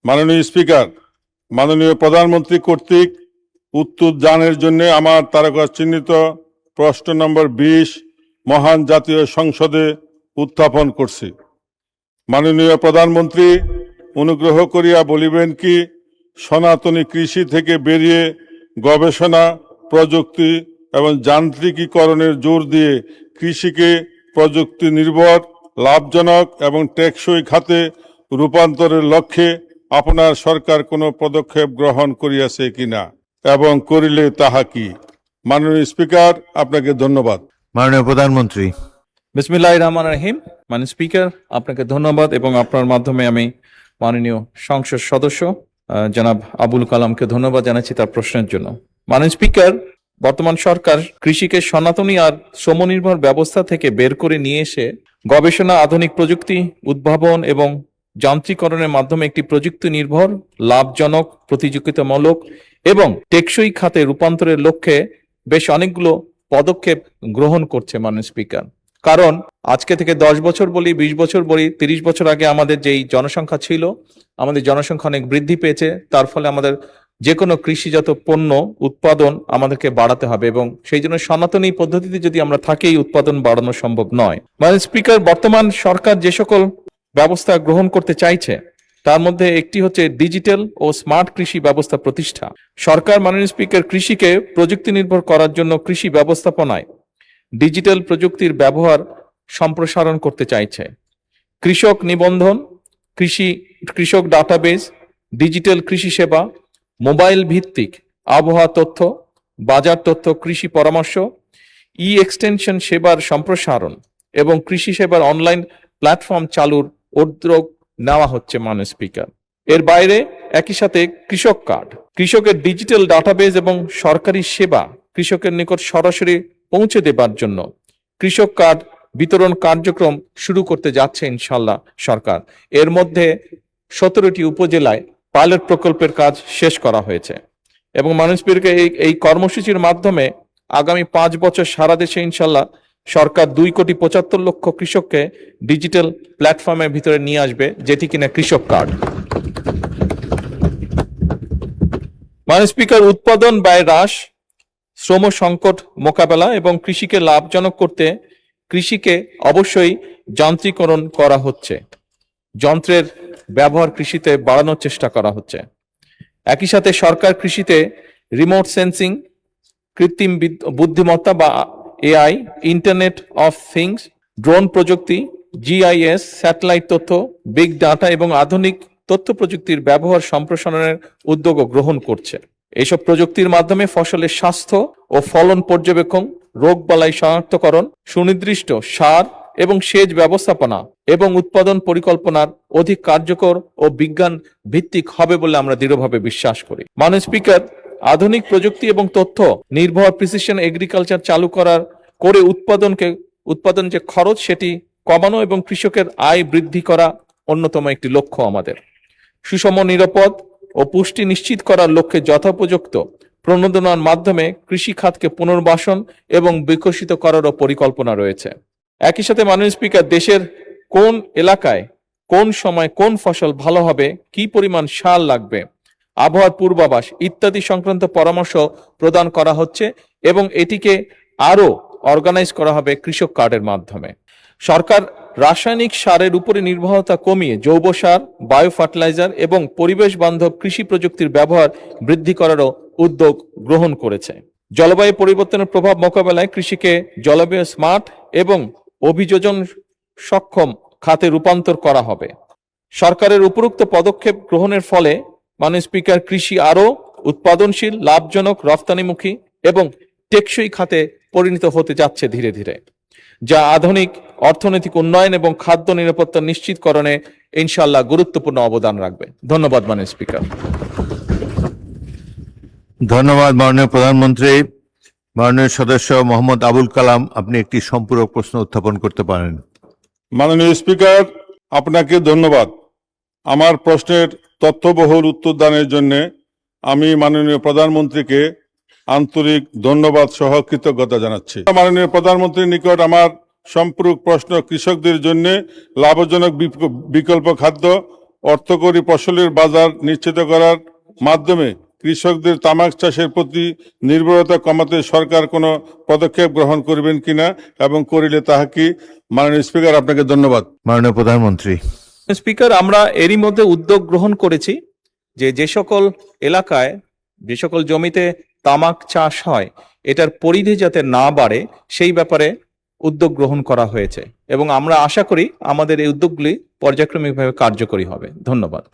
মাননীয় স্পিকার, মাননীয় প্রধানমন্ত্রী কর্তৃক উত্তর দানের জন্য আমার তারকা চিহ্নিত প্রশ্ন নম্বর 20 মহান জাতীয় সংসদে উত্থাপন করছি। মাননীয় প্রধানমন্ত্রী অনুগ্রহ করিয়া বলিবেন কি, সনাতনী কৃষি থেকে বেরিয়ে গবেষণা, প্রযুক্তি এবং যান্ত্রিকীকরণের জোর দিয়ে কৃষিকে প্রযুক্তি নির্ভর, লাভজনক এবং টেকসই খাতে রূপান্তরের লক্ষ্যে আপনার সরকার কোনো পদক্ষেপ গ্রহণ করিয়াছে কিনা এবং করিলে তাহা কি? মাননীয় স্পিকার, আপনাকে ধন্যবাদ। মাননীয় প্রধানমন্ত্রী। বিসমিল্লাহির রহমানির রহিম। মাননীয় স্পিকার, আপনাকে ধন্যবাদ এবং আপনার মাধ্যমে আমি মাননীয় সংসদ সদস্য জনাব আবুল কালামকে ধন্যবাদ জানাচ্ছি তার প্রশ্নের জন্য। মাননীয় স্পিকার, বর্তমান সরকার কৃষিকে সনাতনী আর শ্রমনির্ভর ব্যবস্থা থেকে বের করে নিয়ে এসে গবেষণা, আধুনিক প্রযুক্তি, উদ্ভাবন এবং যান্ত্রিকরণের মাধ্যমে একটি প্রযুক্তি নির্ভর, লাভজনক, প্রতিযোগিতামূলক এবং টেকসই খাতে রূপান্তরের লক্ষ্যে বেশ অনেকগুলো পদক্ষেপ গ্রহণ করছে মাননীয় স্পিকার। কারণ আজকে থেকে 10 বছর বলি, 20 বছর বলি, 30 বছর আগে আমাদের যেই জনসংখ্যা ছিল, আমাদের জনসংখ্যা অনেক বৃদ্ধি পেয়েছে। তার ফলে আমাদের যে কোনো কৃষিজাত পণ্য উৎপাদন আমাদেরকে বাড়াতে হবে এবং সেই জন্য সনাতনী পদ্ধতিতে যদি আমরা থাকি, এই উৎপাদন বাড়ানো সম্ভব নয়। মাননীয় স্পিকার, বর্তমান সরকার যে সকল ব্যবস্থা গ্রহণ করতে চাইছে তার মধ্যে একটি হচ্ছে ডিজিটাল ও স্মার্ট কৃষি ব্যবস্থা প্রতিষ্ঠা। সরকার মাননীয় স্পিকার কৃষিকে প্রযুক্তি নির্ভর করার জন্য কৃষি ব্যবস্থাপনায় ডিজিটাল প্রযুক্তির ব্যবহার সম্প্রসারণ করতে চাইছে। কৃষক নিবন্ধন, কৃষক ডাটাবেস, ডিজিটাল কৃষি সেবা, মোবাইল ভিত্তিক আবহাওয়া তথ্য, বাজার তথ্য, কৃষি পরামর্শ, এক্সটেনশন সেবার সম্প্রসারণ এবং কৃষি সেবার অনলাইন প্ল্যাটফর্ম চালুর উদ্যোগ নেওয়া হচ্ছে মাননীয় স্পিকার। এর বাইরে একই সাথে কৃষক কার্ড, কৃষকের ডিজিটাল ডাটাবেস এবং সরকারি সেবা কৃষকের নিকট সরাসরি পৌঁছে দেবার জন্য কৃষক কার্ড বিতরণ কার্যক্রম শুরু করতে যাচ্ছে ইনশাল্লাহ সরকার। এর মধ্যে 17টি উপজেলায় পাইলট প্রকল্পের কাজ শেষ করা হয়েছে এবং মাননীয় স্পিকার এই কর্মসূচির মাধ্যমে আগামী 5 বছর সারা দেশে ইনশাল্লাহ সরকার 2,75,00,000 কৃষককে ডিজিটাল প্ল্যাটফর্মের ভিতরে নিয়ে আসবে, যেটি কিনা কৃষক কার্ড। মাননীয় স্পিকার, উৎপাদন ব্যয় হ্রাস, শ্রম সংকট মোকাবেলা এবং কৃষিকে লাভজনক করতে কৃষিকে অবশ্যই যান্ত্রিকরণ করা হচ্ছে। যন্ত্রের ব্যবহার কৃষিতে বাড়ানোর চেষ্টা করা হচ্ছে। একই সাথে সরকার কৃষিতে রিমোট সেন্সিং, কৃত্রিম বুদ্ধিমত্তা বা AI, internet of things, drone প্রযুক্তি, জিআইএস, স্যাটেলাইট তথ্য, বিগ ডাটা এবং আধুনিক তথ্য প্রযুক্তির ব্যবহার সম্প্রসারণের উদ্যোগও গ্রহণ করছে। এইসব প্রযুক্তির মাধ্যমে ফসলের স্বাস্থ্য ও ফলন পর্যবেক্ষণ, রোগবালাই শনাক্তকরণ, সুনির্দিষ্ট সার এবং সেচ ব্যবস্থাপনা এবং উৎপাদন পরিকল্পনার অধিক কার্যকর ও বিজ্ঞান ভিত্তিক হবে বলে আমরা দৃঢ়ভাবে বিশ্বাস করি। মাননীয় স্পিকার, আধুনিক প্রযুক্তি এবং তথ্য নির্ভর প্রিসিশন এগ্রিকালচার চালু করে উৎপাদন যে খরচ সেটি কমানো এবং কৃষকের আয় বৃদ্ধি করা অন্যতম একটি লক্ষ্য আমাদের। সুষম, নিরাপদ ও পুষ্টি নিশ্চিত করার লক্ষ্যে যথোপযুক্ত প্রণোদনার মাধ্যমে কৃষি খাতকে পুনর্বাসন এবং বিকশিত করারও পরিকল্পনা রয়েছে। একই সাথে মাননীয় স্পিকার, দেশের কোন এলাকায় কোন সময় কোন ফসল ভালো হবে, কি পরিমাণ সার লাগবে, আবহাওয়ার পূর্বাভাস ইত্যাদি সংক্রান্ত পরামর্শ প্রদান করা হচ্ছে এবং এটিকে আরো অর্গানাইজ করা হবে কৃষক কার্ডের মাধ্যমে। সরকার রাসায়নিক সারের উপরে নির্ভরতা কমিয়ে জৈব সার, বায়ো ফার্টিলাইজার এবং পরিবেশ বান্ধব কৃষি প্রযুক্তির ব্যবহার বৃদ্ধি করারও উদ্যোগ গ্রহণ করেছে। জলবায়ু পরিবর্তনের প্রভাব মোকাবেলায় কৃষিকে জলবায়ু স্মার্ট এবং অভিযোজন সক্ষম খাতে রূপান্তর করা হবে। সরকারের উপরোক্ত পদক্ষেপ গ্রহণের ফলে মাননীয় স্পিকার, কৃষি আরো উৎপাদনশীল, লাভজনক, রফতানিমুখী এবং টেকসই খাতে পরিণত হতে যাচ্ছে ধীরে ধীরে, যা আধুনিক অর্থনৈতিক উন্নয়ন এবং খাদ্য নিরাপত্তা নিশ্চিতকরণে ইনশাআল্লাহ গুরুত্বপূর্ণ অবদান রাখবে। ধন্যবাদ মাননীয় স্পিকার। ধন্যবাদ মাননীয় প্রধানমন্ত্রী। মাননীয় সদস্য মোহাম্মদ আবুল কালাম, আপনি একটি সম্পূরক প্রশ্ন উত্থাপন করতে পারেন। মাননীয় স্পিকার, আপনাকে ধন্যবাদ। আমার প্রশ্নের তথ্যবহুল উত্তর দানের জন্য আমি মাননীয় প্রধানমন্ত্রীকে আন্তরিক ধন্যবাদ সহ কৃতজ্ঞতা জানাচ্ছি। মাননীয় প্রধানমন্ত্রীর নিকট আমার সম্পূরক প্রশ্ন কৃষকদের জন্য লাভজনক বিকল্প খাদ্য অর্থকরী ফসলের বাজার নিশ্চিত করার মাধ্যমে কৃষকদের তামাক চাষের প্রতি নির্ভরতা কমাতে সরকার কোনো পদক্ষেপ গ্রহণ করবেন কিনা এবং করিলে তাহা কি? মাননীয় স্পিকার, আপনাকে ধন্যবাদ। মাননীয় প্রধানমন্ত্রী। স্পিকার, আমরা এরই মধ্যে উদ্যোগ গ্রহণ করেছি যে সকল এলাকায়, যে সকল জমিতে তামাক চাষ হয়, এটার পরিধি যাতে না বাড়ে সেই ব্যাপারে উদ্যোগ গ্রহণ করা হয়েছে এবং আমরা আশা করি আমাদের এই উদ্যোগগুলি পর্যায়ক্রমিকভাবে কার্যকরী হবে। ধন্যবাদ।